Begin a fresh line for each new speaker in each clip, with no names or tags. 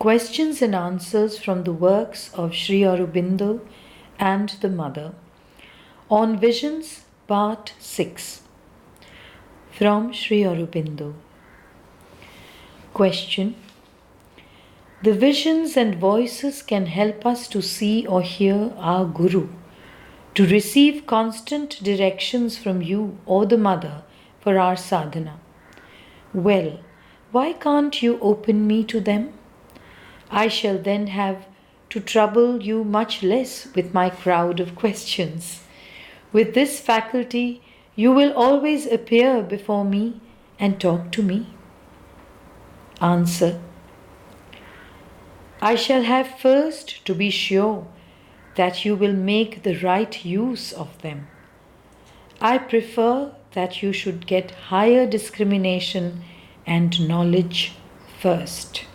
Questions and answers from the works of Sri Aurobindo and the Mother. On Visions, Part 6. From Sri Aurobindo. Question. The visions and voices can help us to see or hear our Guru, to receive constant directions from you or the Mother for our sadhana. Well, why can't you open me to them? I shall then have to trouble you much less with my crowd of questions. With this faculty, you will always appear before me and talk to me. Answer. I shall have first to be sure that you will make the right use of them. I prefer that you should get higher discrimination and knowledge first.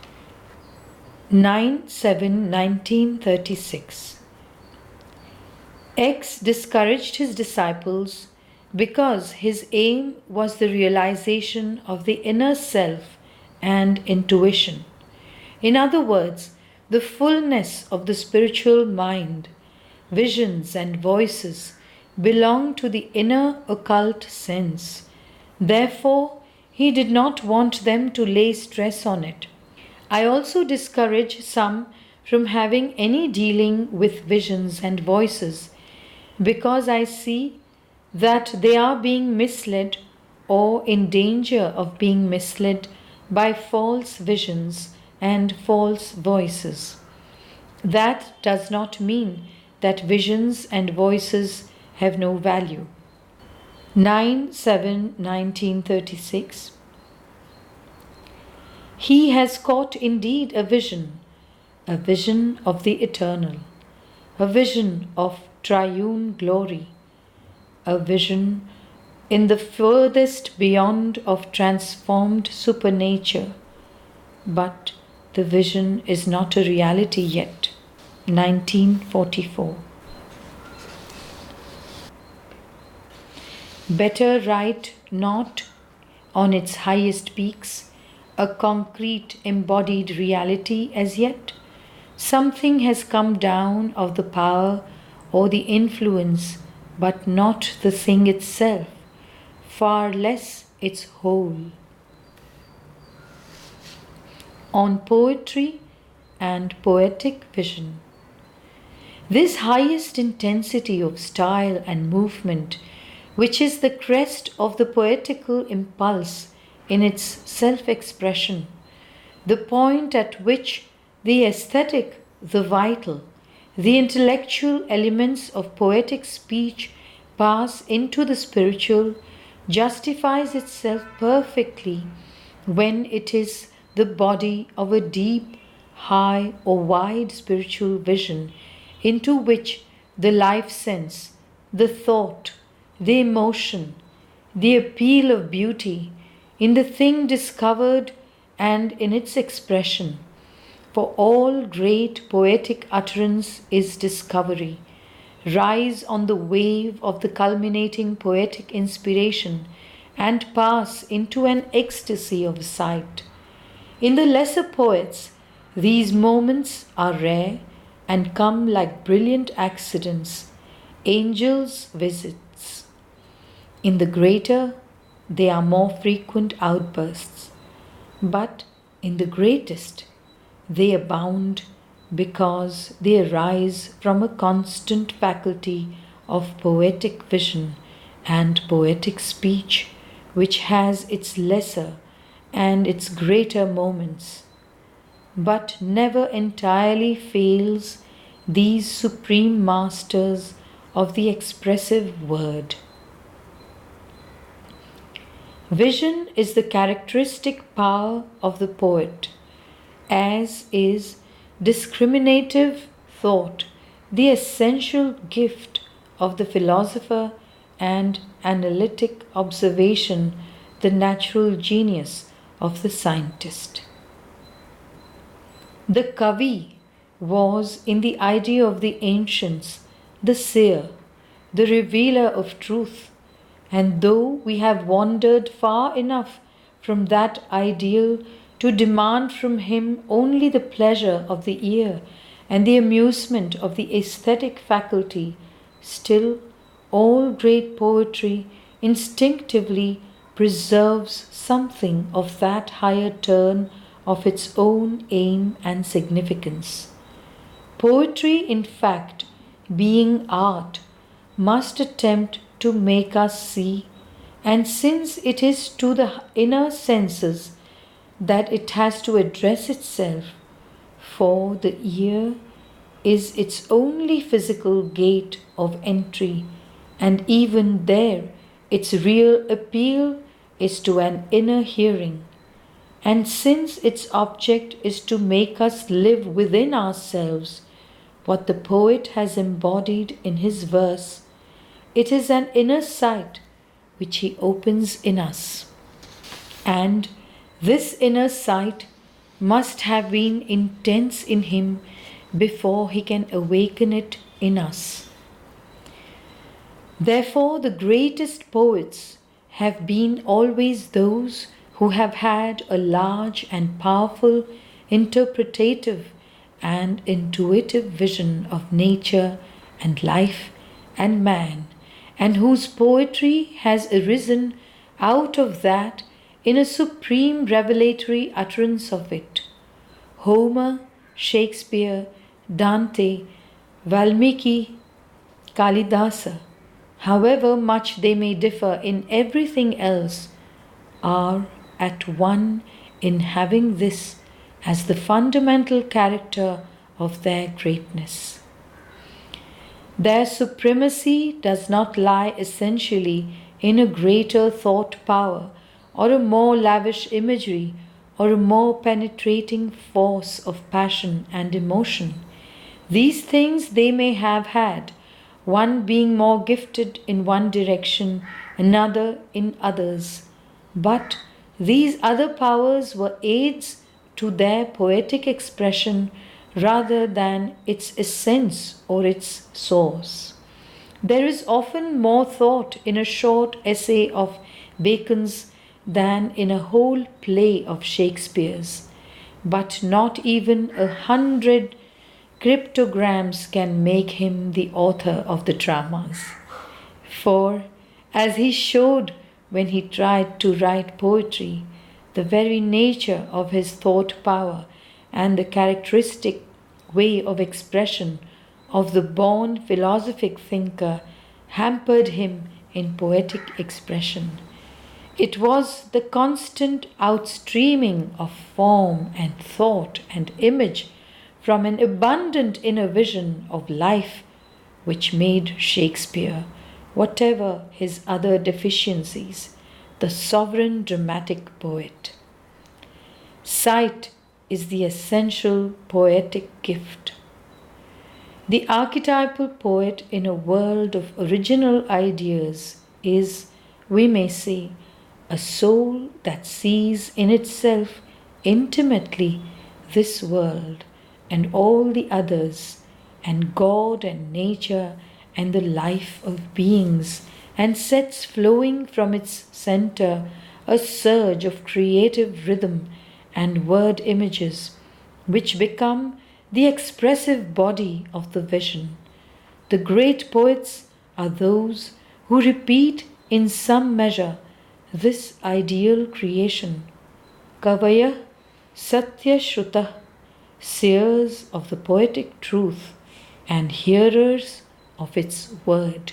9/7/1936. X discouraged his disciples because his aim was the realization of the inner self and intuition. In other words, the fullness of the spiritual mind. Visions and voices belong to the inner occult sense. Therefore, he did not want them to lay stress on it. I also discourage some from having any dealing with visions and voices because I see that they are being misled or in danger of being misled by false visions and false voices. That does not mean that visions and voices have no value. 9/7/1936. He has caught indeed a vision of the eternal, a vision of triune glory, a vision in the furthest beyond of transformed supernature, but the vision is not a reality yet. 1944. Better write not on its highest peaks a concrete embodied reality as yet. Something has come down of the power or the influence, but not the thing itself, far less its whole. On poetry and poetic vision. This highest intensity of style and movement, which is the crest of the poetical impulse in its self-expression, the point at which the aesthetic, the vital, the intellectual elements of poetic speech pass into the spiritual, justifies itself perfectly when it is the body of a deep, high or wide spiritual vision into which the life sense, the thought, the emotion, the appeal of beauty in the thing discovered and in its expression. For all great poetic utterance is discovery. Rise on the wave of the culminating poetic inspiration and pass into an ecstasy of sight. In the lesser poets, these moments are rare and come like brilliant accidents, angels' visits. In the greater, they are more frequent outbursts, but in the greatest, they abound because they arise from a constant faculty of poetic vision and poetic speech, which has its lesser and its greater moments, but never entirely fails these supreme masters of the expressive word. Vision is the characteristic power of the poet, as is discriminative thought the essential gift of the philosopher and analytic observation the natural genius of the scientist. The Kavi was, in the idea of the ancients, the seer, the revealer of truth, and though we have wandered far enough from that ideal to demand from him only the pleasure of the ear and the amusement of the aesthetic faculty, still all great poetry instinctively preserves something of that higher turn of its own aim and significance. Poetry, in fact, being art, must attempt to make us see, and since it is to the inner senses that it has to address itself, for the ear is its only physical gate of entry, and even there its real appeal is to an inner hearing. And since its object is to make us live within ourselves what the poet has embodied in his verse, it is an inner sight which he opens in us. And this inner sight must have been intense in him before he can awaken it in us. Therefore, the greatest poets have been always those who have had a large and powerful interpretative and intuitive vision of nature and life and man, and whose poetry has arisen out of that in a supreme revelatory utterance of it. Homer, Shakespeare, Dante, Valmiki, Kalidasa, however much they may differ in everything else, are at one in having this as the fundamental character of their greatness. Their supremacy does not lie essentially in a greater thought power or a more lavish imagery or a more penetrating force of passion and emotion. These things they may have had, one being more gifted in one direction, another in others. But these other powers were aids to their poetic expression rather than its essence or its source. There is often more thought in a short essay of Bacon's than in a whole play of Shakespeare's, but not even 100 cryptograms can make him the author of the dramas. For, as he showed when he tried to write poetry, the very nature of his thought power and the characteristic way of expression of the born philosophic thinker hampered him in poetic expression. It was the constant outstreaming of form and thought and image from an abundant inner vision of life which made Shakespeare, whatever his other deficiencies, the sovereign dramatic poet. Sight is the essential poetic gift. The archetypal poet in a world of original ideas is, we may say, a soul that sees in itself intimately this world and all the others, and God and nature and the life of beings, and sets flowing from its center a surge of creative rhythm and word images, which become the expressive body of the vision. The great poets are those who repeat in some measure this ideal creation. Kavaya Satya Shruta, seers of the poetic truth and hearers of its word.